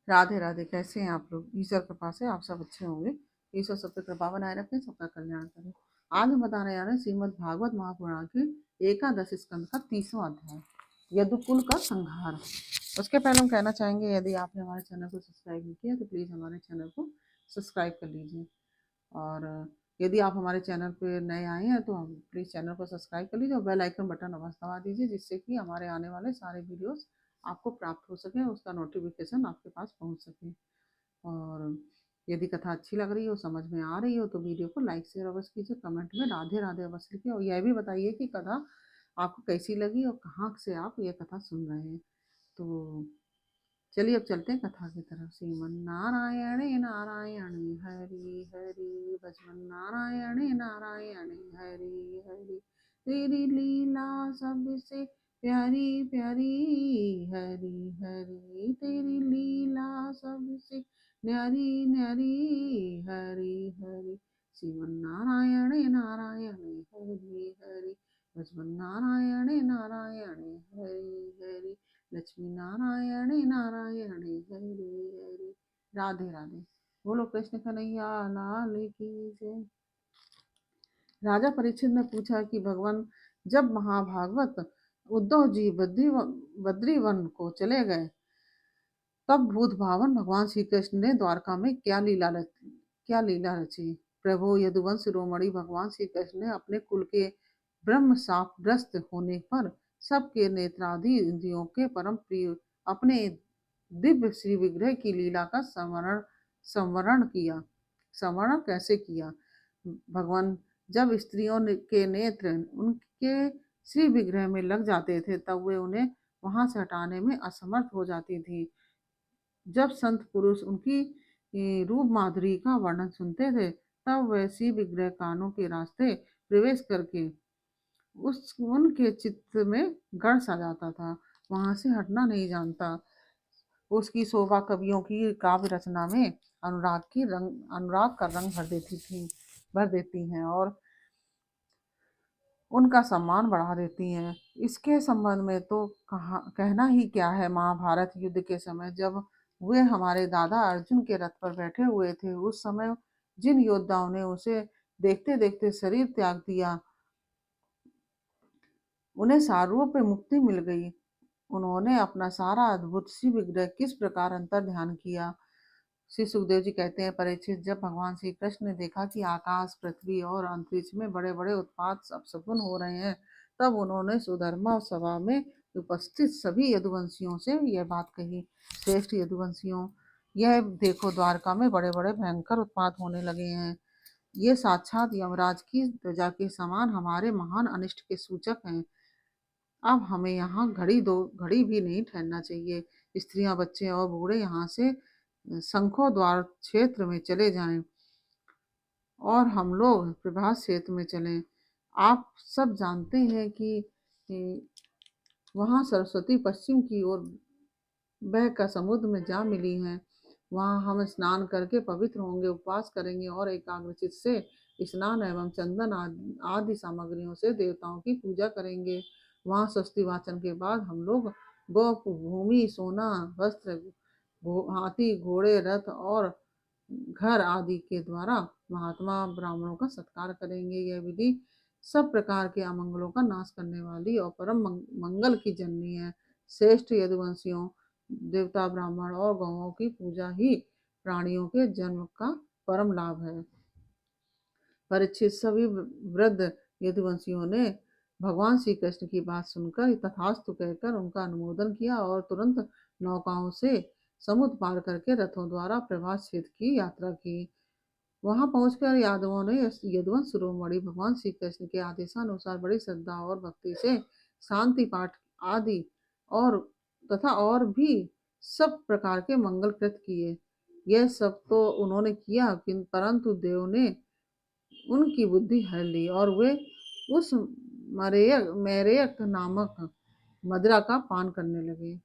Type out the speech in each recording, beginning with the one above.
राधे राधे। कैसे हैं आप लोग? ईश्वर कृपा से आप सब अच्छे होंगे। ईश्वर सब पे कृपा बनाए रखें, सबका कल्याण करें। आज हम बताने जा रहे हैं श्रीमद् भागवत महापुराण के एकादश स्कंद का 30वां अध्याय, यदुकुल का संहार। उसके पहले हम कहना चाहेंगे, यदि आपने हमारे चैनल को सब्सक्राइब नहीं किया तो प्लीज़ हमारे चैनल को सब्सक्राइब कर लीजिए। और यदि आप हमारे चैनल पे नए आए हैं तो हम प्लीज़ चैनल को सब्सक्राइब कर लीजिए और बेल आइकन बटन अवश्य दबा दीजिए, जिससे कि हमारे आने वाले सारे वीडियोस आपको प्राप्त हो सके, उसका नोटिफिकेशन आपके पास पहुंच सके। और यदि कथा अच्छी लग रही हो, समझ में आ रही हो, तो वीडियो को लाइक शेयर अवश्य कीजिए, कमेंट में राधे राधे अवश्य लिखिए और यह भी बताइए कि कथा आपको कैसी लगी और कहाँ से आप ये कथा सुन रहे हैं। तो चलिए अब चलते हैं कथा की तरफ। श्रीमन नारायण नारायण हरि हरि, भजमन नारायण नारायण हरि हरि, तेरी लीला सबसे प्यारी प्यारी, हरि हरि तेरी लीला सबसे न्यारी न्यारी, हरि हरि। श्रीमन नारायण नारायण हरि हरि, भजमन नारायण नारायण हरि हरि, लक्ष्मी नारायण नारायण हरि हरि। राधे राधे। बोलो कृष्ण कन्हैया लाल की जय। राजा परीक्षित ने पूछा कि भगवान, जब महाभागवत उद्धव जी बद्रीवन को चले गए, तब भूत भावन भगवान श्री कृष्ण ने द्वारका में क्या लीला रची। प्रभु, यदुवंश शिरोमणि भगवान श्री कृष्ण ने अपने कुल के ब्रह्म शाप ग्रस्त होने पर सबके नेत्रादि इंद्रियों के परम प्रिय अपने दिव्य श्री विग्रह की लीला का संवरण किया। संवरण कैसे किया? भगवान, जब स्त्रियों के नेत्र उनके श्री विग्रह में लग जाते थे, तब वे उन्हें वहां से हटाने में असमर्थ हो जाती थी। जब संत पुरुष उनकी रूप माधुरी का वर्णन सुनते थे, तब वैसी विग्रह कानों के रास्ते प्रवेश करके उस उनके चित्त में गड़ सा जाता था, वहां से हटना नहीं जानता। उसकी शोभा कवियों की काव्य रचना में अनुराग का रंग भर देती हैं और उनका सम्मान बढ़ा देती हैं। इसके संबंध में तो कहना ही क्या है। महाभारत युद्ध के समय जब वे हमारे दादा अर्जुन के रथ पर बैठे हुए थे, उस समय जिन योद्धाओं ने उसे देखते देखते शरीर त्याग दिया, उन्हें सारूप में मुक्ति मिल गई। उन्होंने अपना सारा अद्भुत सी विग्रह किस प्रकार अंतर ध्यान किया। श्री सुखदेव जी कहते हैं, परीक्षित, जब भगवान श्री कृष्ण ने देखा कि आकाश, पृथ्वी और अंतरिक्ष में बड़े बड़े उत्पात अपशकुन हो रहे हैं, तब उन्होंने सुधर्मा सभा में उपस्थित सभी यदुवंशियों से यह बात कही। श्रेष्ठ यदुवंशियों, यह देखो, द्वारका में बड़े बड़े भयंकर उत्पात होने लगे हैं। ये साक्षात यमराज की ध्वजा के समान हमारे महान अनिष्ट के सूचक हैं। अब हमें यहाँ घड़ी भी नहीं ठहरना चाहिए। स्त्रियां, बच्चे और बूढ़े यहाँ से शंखो द्वार क्षेत्र में चले जाएं और हम लोग प्रभास क्षेत्र में चलें। आप सब जानते हैं कि वहाँ सरस्वती पश्चिम की ओर बह कर समुद्र में जा मिली हैं। वहाँ हम स्नान करके पवित्र होंगे, उपवास करेंगे और एकाग्रचित से स्नान एवं चंदन आदि सामग्रियों से देवताओं की पूजा करेंगे। वहाँ स्वस्ति वाचन के बाद हम लोग गौ भूमि, सोना, वस्त्र, हाथी, घोड़े, रथ और घर आदि के द्वारा महात्मा ब्राह्मणों का सत्कार करेंगे। यह विधि सब प्रकार के अमंगलों का नाश करने वाली और परम मंगल की जननी है। श्रेष्ठ यदुवंशियों, देवता, ब्राह्मण और गौओं की पूजा ही प्राणियों के जन्म का परम लाभ है। परीक्षित, सभी वृद्ध यदुवंशियों ने भगवान श्री कृष्ण की बात सुनकर तथास्तु कहकर उनका अनुमोदन किया और तुरंत नौकाओं से समुद्र पार करके रथों द्वारा प्रभास क्षेत्र की यात्रा की। वहां पहुंचकर यादवों ने यदुवंश शिरोमणि भगवान श्री कृष्ण के आदेशानुसार बड़ी श्रद्धा और भक्ति से शांति पाठ आदि और तथा और भी सब प्रकार के मंगल कृत किए। यह सब तो उन्होंने किया, परंतु देव ने उनकी बुद्धि हर ली और वे उस मेरेक नामक मदिरा का पान करने लगे,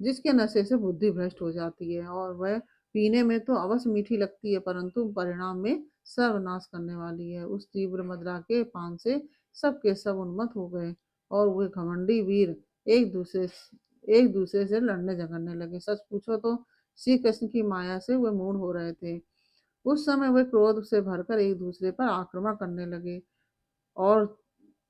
जिसके नशे से बुद्धि भ्रष्ट हो जाती है और वह पीने में तो अवश्य मीठी लगती है, परंतु परिणाम में सर्वनाश करने वाली है। उस तीव्र मदिरा के पान से सब के सब उन्मत्त हो गए और वे घमंडी वीर एक दूसरे से लड़ने झगड़ने लगे। सच पूछो तो श्री कृष्ण की माया से वे मूड हो रहे थे। उस समय वे क्रोध से भरकर एक दूसरे पर आक्रमण करने लगे और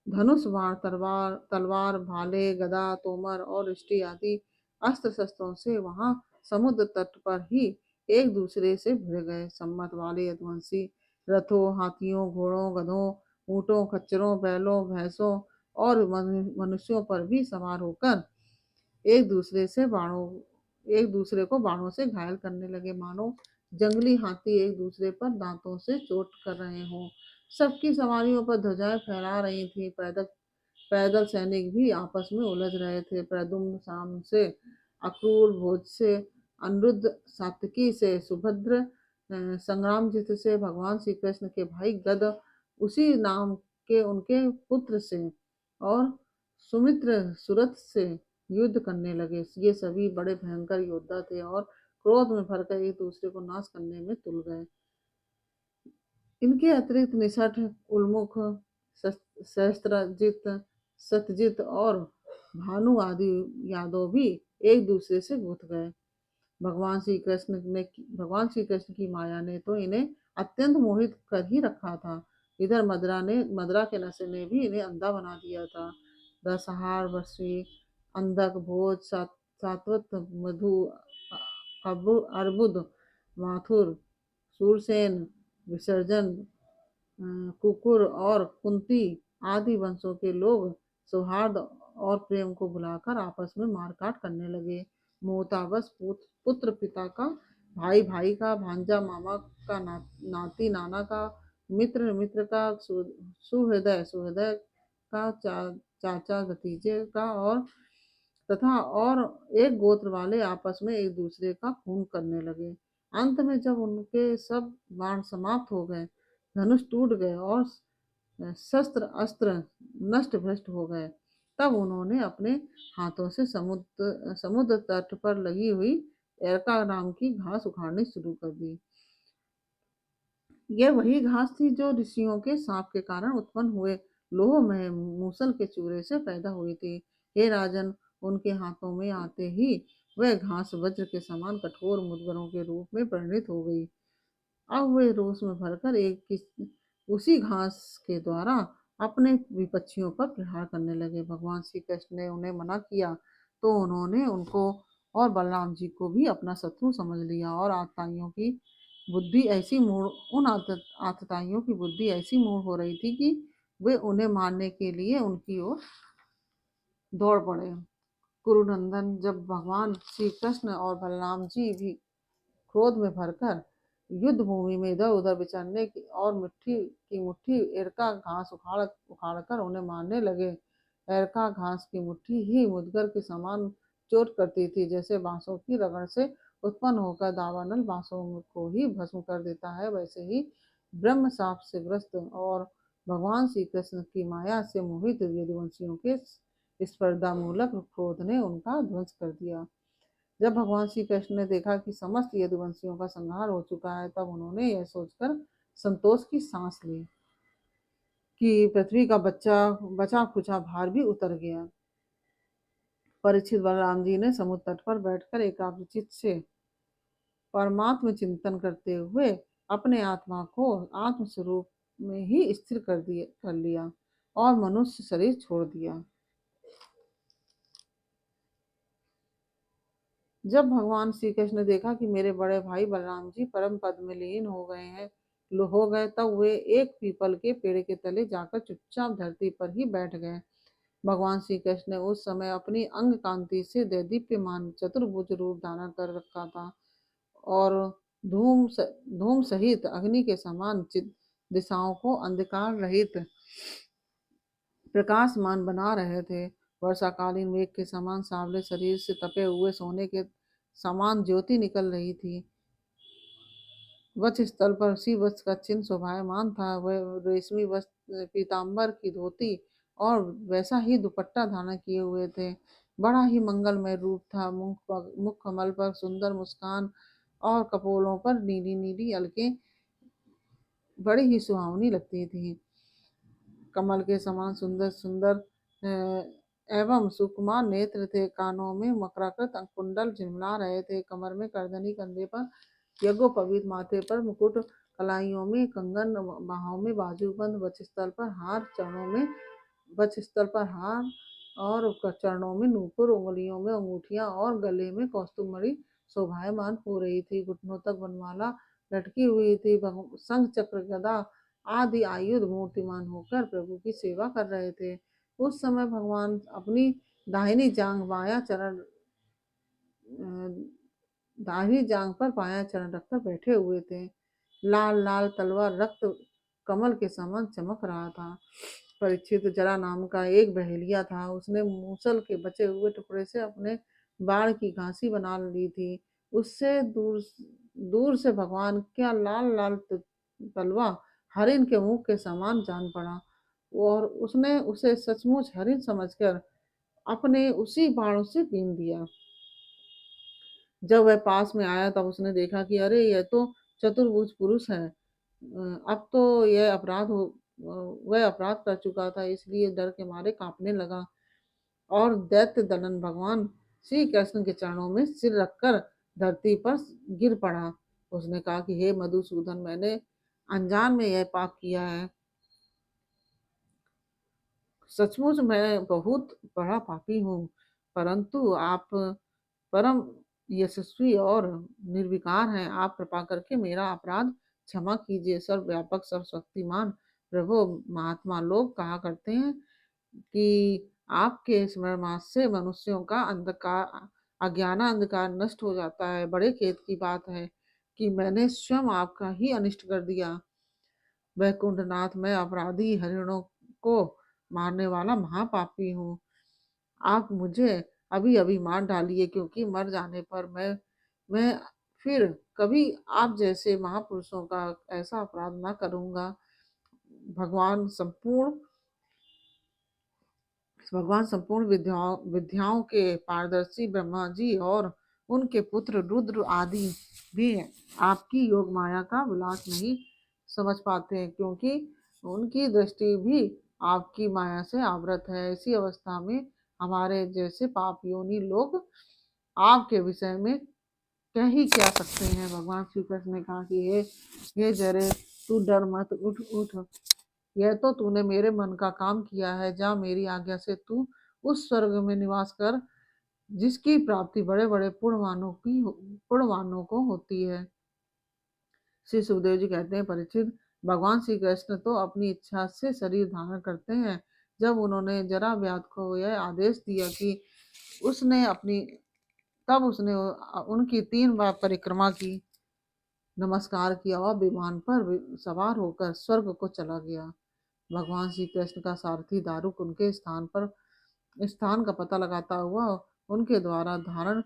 धनुष बाण तलवार तलवार भाले गदा तोमर और इष्टि आदि अस्त्र शस्त्रों से वहां समुद्र तट पर ही एक दूसरे से भिड़ गए। सम्मत वाले यदुवंशी रथों हाथियों घोड़ों गधों ऊंटों खच्चरों बैलों भैंसों और मनुष्यों पर भी सवार होकर एक दूसरे से बाणों एक दूसरे को बाणों से घायल करने लगे, मानो जंगली हाथी एक दूसरे पर दांतों से चोट कर रहे हों। सबकी सवारियों पर ध्वजाएं फहरा रही थी। पैदल पैदल सैनिक भी आपस में उलझ रहे थे। प्रद्युम्न साम से अक्रूर भोज से अनिरुद्ध सात्यकी से सुभद्र संग्रामजित से भगवान श्री कृष्ण के भाई गद उसी नाम के उनके पुत्र से और सुमित्र सुरथ से युद्ध करने लगे। ये सभी बड़े भयंकर योद्धा थे और क्रोध में भरकर एक दूसरे को नाश करने में तुल गए। इनके अतिरिक्त निषठ उन्मुख सहस्त्रजित सत्यजित और भानु आदि यादव भी एक दूसरे से गुथ गए। भगवान श्री कृष्ण की माया ने तो इन्हें अत्यंत मोहित कर ही रखा था। इधर मदरा के नशे ने भी इन्हें अंधा बना दिया था। दसहार वशी अंधक भोज सात्वत मधु अर्बुद माथुर सूरसेन विसर्जन कुकुर और कुंती आदि वंशों के लोग सौहार्द और प्रेम को भुलाकर आपस में मारकाट करने लगे। मोहताबस पुत्र पिता का भाई भाई का भांजा मामा का नाती नाना का मित्र मित्र का सुहृदय सुहृदय का चाचा भतीजे का और तथा और एक गोत्र वाले आपस में एक दूसरे का खून करने लगे। अंत में जब उनके सब बाण समाप्त हो गए धनुष टूट गए और शस्त्र अस्त्र नष्ट भ्रष्ट हो गए तब उन्होंने अपने हाथों से समुद्र तट पर लगी हुई एरका नाम की घास उखाड़नी शुरू कर दी। यह वही घास थी जो ऋषियों के सांप के कारण उत्पन्न हुए लोहमय मूसल के चूरे से पैदा हुई थी। हे राजन, उनके हाथों में आते ही वह घास वज्र के समान कठोर मुद्गरों के रूप में परिणित हो गई। अब वे रोष में भरकर उसी घास के द्वारा अपने विपक्षियों पर प्रहार करने लगे। भगवान श्री कृष्ण ने उन्हें मना किया तो उन्होंने उनको और बलराम जी को भी अपना शत्रु समझ लिया और आतताइयों की बुद्धि ऐसी मूड हो रही थी कि वे उन्हें मारने के लिए उनकी ओर दौड़ पड़े। कुरुनंदन, जब भगवान श्री कृष्ण और बलराम जी भी क्रोध में भरकर युद्ध भूमि में इधर उधर विचरने की और मुट्ठी एरका घास उखाड़ कर उन्हें मारने लगे। एरका घास की मुट्ठी ही मुदगर के समान चोट करती थी, जैसे बांसों की रगड़ से उत्पन्न होकर दावानल बांसों को ही भस्म कर देता है, वैसे ही ब्रह्म साप से ग्रस्त और भगवान श्री कृष्ण की माया से मोहित यदुवंशियों के स्पर्धा मूलक क्रोध ने उनका ध्वंस कर दिया। जब भगवान श्री कृष्ण ने देखा कि समस्त यदुवंशियों का संहार हो चुका है तब उन्होंने यह सोचकर संतोष की सांस ली कि पृथ्वी का बचा खुचा भार भी उतर गया। परीक्षित बलराम जी ने समुद्र तट पर बैठकर एकाग्रचित्त से परमात्म चिंतन करते हुए अपने आत्मा को आत्म स्वरूप में ही स्थिर कर लिया और मनुष्य शरीर छोड़ दिया। जब भगवान श्री कृष्ण ने देखा कि मेरे बड़े भाई बलराम जी परम पद में लीन हो गए तब वे एक पीपल के पेड़ के तले जाकर चुपचाप धरती पर ही बैठ गए। भगवान श्री कृष्ण ने उस समय अपनी अंग कांति से दैदीप्यमान चतुर्भुज रूप धारण कर रखा था और धूम सहित अग्नि के समान दिशाओं को अंधकार रहित प्रकाशमान बना रहे थे। वर्षाकालीन मेघ के समान सांवले शरीर से तपे हुए सोने के समान ज्योति निकल रही थी। वक्ष स्थल पर उसी वस्त्र का चिन्ह शोभायमान था। वह रेशमी वस्त्र पीताम्बर की धोती और वैसा ही दुपट्टा धारण किए हुए थे। बड़ा ही मंगलमय रूप था। मुख कमल पर सुंदर मुस्कान और कपोलों पर नीली नीली अलकें बड़ी ही सुहावनी लगती थी। कमल के समान सुंदर सुंदर एवं सुकुमार नेत्र थे। कानों में मकराकृत कुंडल झिलमिला रहे थे। कमर में करधनी, कंधे पर यज्ञोपवीत, माथे पर मुकुट, कलाइयों में कंगन, बाहों में बाजूबंद, वक्षस्थल पर हार, और चरणों में नूपुर, उंगलियों में अंगूठियां और गले में कौस्तुभ मणि शोभायमान हो रही थी। घुटनों तक वनमाला लटकी हुई थी। शंख, चक्र, गदा आदि आयुध मूर्तिमान होकर प्रभु की सेवा कर रहे थे। उस समय भगवान अपनी दाहिनी जांघ बायां चरण दाहिनी जांघ पर बायां चरण रखकर बैठे हुए थे। लाल लाल तलवार रक्त कमल के समान चमक रहा था। परीक्षित, जरा नाम का एक बहेलिया था। उसने मूसल के बचे हुए टुकड़े से अपने बाण की घासी बना ली थी। उससे दूर दूर से भगवान क्या लाल लाल तलवा हरिण के मुख के समान जान पड़ा, और उसने उसे सचमुच हरिण समझकर अपने उसी बाणों से बीन दिया। जब वह पास में आया तब उसने देखा कि अरे, यह तो चतुर्भुज पुरुष है। अब तो वह अपराध कर चुका था, इसलिए डर के मारे कांपने लगा और दैत्य दलन भगवान श्री कृष्ण के चरणों में सिर रखकर धरती पर गिर पड़ा। उसने कहा कि हे मधुसूदन, मैंने अनजान में यह पाप किया है। सचमुच मैं बहुत बड़ा पापी हूँ, परंतु आप परम यशस्वी और निर्विकार हैं। आप कृपा करके मेरा अपराध क्षमा कीजिए। सर्वव्यापक सर्वशक्तिमान प्रभु, महात्मा लोग कहा करते हैं कि आपके स्मरण मात्र से मनुष्यों का अंधकार, अज्ञान अंधकार नष्ट हो जाता है। बड़े खेद की बात है कि मैंने स्वयं आपका ही अनिष्ट कर दिया। वैकुंठनाथ, मैं अपराधी हरिणों को मारने वाला महापापी हूँ। आप मुझे अभी अभी मार डालिए, क्योंकि मर जाने पर मैं फिर कभी आप जैसे महापुरुषों का ऐसा अपराध ना करूंगा। भगवान संपूर्ण भगवान संपूर्ण विद्याओं के पारदर्शी ब्रह्मा जी और उनके पुत्र रुद्र आदि भी आपकी योग माया का विलास नहीं समझ पाते हैं, क्योंकि उनकी दृष्टि भी आपकी माया से आवृत है। इसी अवस्था में हमारे जैसे पाप योनि लोग आपके विषय में कह ही क्या सकते हैं। भगवान श्री कृष्ण ने कहा कि हे जरे, तू डर मत, उठ उठ। यह तो तूने मेरे मन का काम किया है। जा, मेरी आज्ञा से तू उस स्वर्ग में निवास कर जिसकी प्राप्ति बड़े बड़े पुण्यवानों को होती है। श्री सुखदेव जी कहते हैं, परीक्षित, भगवान श्री कृष्ण तो अपनी इच्छा से शरीर धारण करते हैं। जब उन्होंने जरा व्याध को यह आदेश दिया कि उसने अपनी तब उसने उनकी 3 बार परिक्रमा की, नमस्कार किया और विमान पर सवार होकर स्वर्ग को चला गया। भगवान श्री कृष्ण का सारथी दारुक उनके स्थान का पता लगाता हुआ उनके द्वारा धारण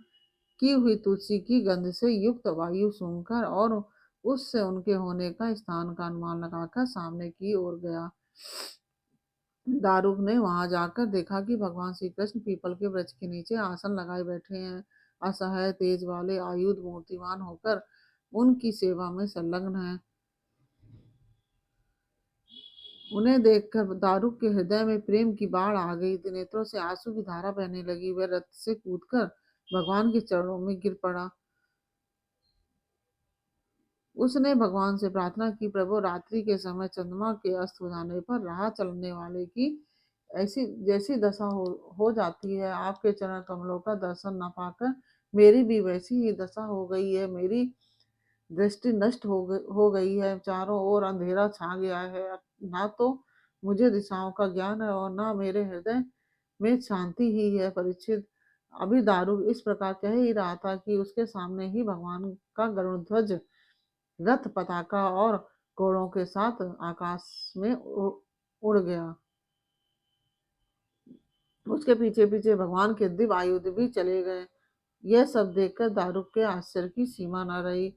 की हुई तुलसी की गंध से युक्त वायु सूंघकर और उससे उनके होने का स्थान का अनुमान लगाकर सामने की ओर गया। दारुक ने वहां जाकर देखा कि भगवान श्री कृष्ण पीपल के वृक्ष के नीचे आसन लगाए बैठे हैं। असहाय तेज वाले आयुध मूर्तिमान होकर उनकी सेवा में संलग्न है। उन्हें देखकर दारुक के हृदय में प्रेम की बाढ़ आ गई। नेत्रों से आंसू की धारा बहने लगी। वह रथ से कूदकर भगवान के चरणों में गिर पड़ा। उसने भगवान से प्रार्थना की, प्रभु, रात्रि के समय चंद्रमा के अस्त हो जाने पर राह चलने वाले की ऐसी जैसी दशा हो जाती है, आपके चरण कमलों का दर्शन न पाकर मेरी भी वैसी ही दशा हो गई है। मेरी दृष्टि नष्ट हो गई है। चारों ओर अंधेरा छा गया है। ना तो मुझे दिशाओं का ज्ञान है और ना मेरे हृदय में शांति ही है। परीक्षित, अभी दारुक इस प्रकार कह ही रहा था कि उसके सामने ही भगवान का गरुड़ ध्वज रथ, पताका और घोड़ों के साथ आकाश में उड़ गया। उसके पीछे पीछे भगवान के दिव्य आयुध भी चले गए। यह सब देखकर दारुक के आश्चर्य की सीमा न रही।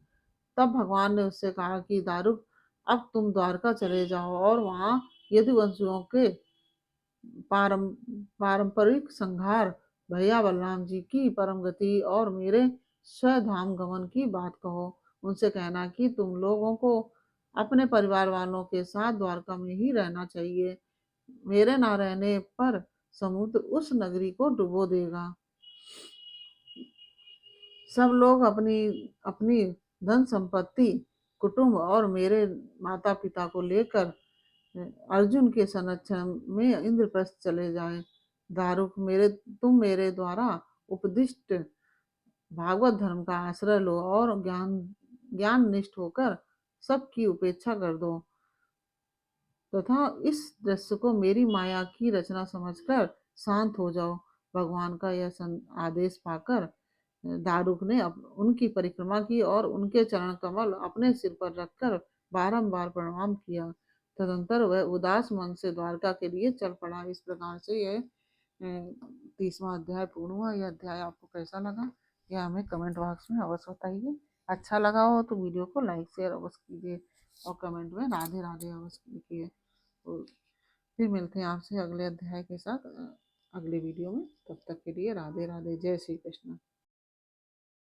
तब भगवान ने उससे कहा कि दारुक, अब तुम द्वारका चले जाओ और वहां यदुवंशियों के पारं पारंपरिक संहार, भैया बलराम जी की परम गति और मेरे स्वधाम गमन की बात कहो। उनसे कहना कि तुम लोगों को अपने परिवार वालों के साथ द्वारका में ही रहना चाहिए। मेरे ना रहने पर समुद्र उस नगरी को डुबो देगा। सब लोग अपनी अपनी धन संपत्ति, कुटुंब और मेरे माता पिता को लेकर अर्जुन के संरक्षण में इंद्रप्रस्थ चले जाएं। दारुक, मेरे द्वारा उपदिष्ट भागवत धर्म का आश्रय लो और ज्ञान निष्ठ होकर सबकी उपेक्षा कर दो तथा इस दृश्य को मेरी माया की रचना समझकर शांत हो जाओ। भगवान का यह आदेश पाकर दारुक ने उनकी परिक्रमा की और उनके चरण कमल अपने सिर पर रखकर बारंबार प्रणाम किया। तदंतर वह उदास मन से द्वारका के लिए चल पड़ा। इस प्रकार से यह 30वां अध्याय पूर्ण हुआ। यह अध्याय आपको कैसा लगा यह हमें कमेंट बॉक्स में अवश्य बताइए। अच्छा लगा हो तो वीडियो को लाइक शेयर अवश्य कीजिए और कमेंट में राधे राधे अवश्य लिखिए। तो फिर मिलते हैं आपसे अगले अध्याय के साथ अगले वीडियो में। तब तक के लिए राधे राधे, जय श्री कृष्ण।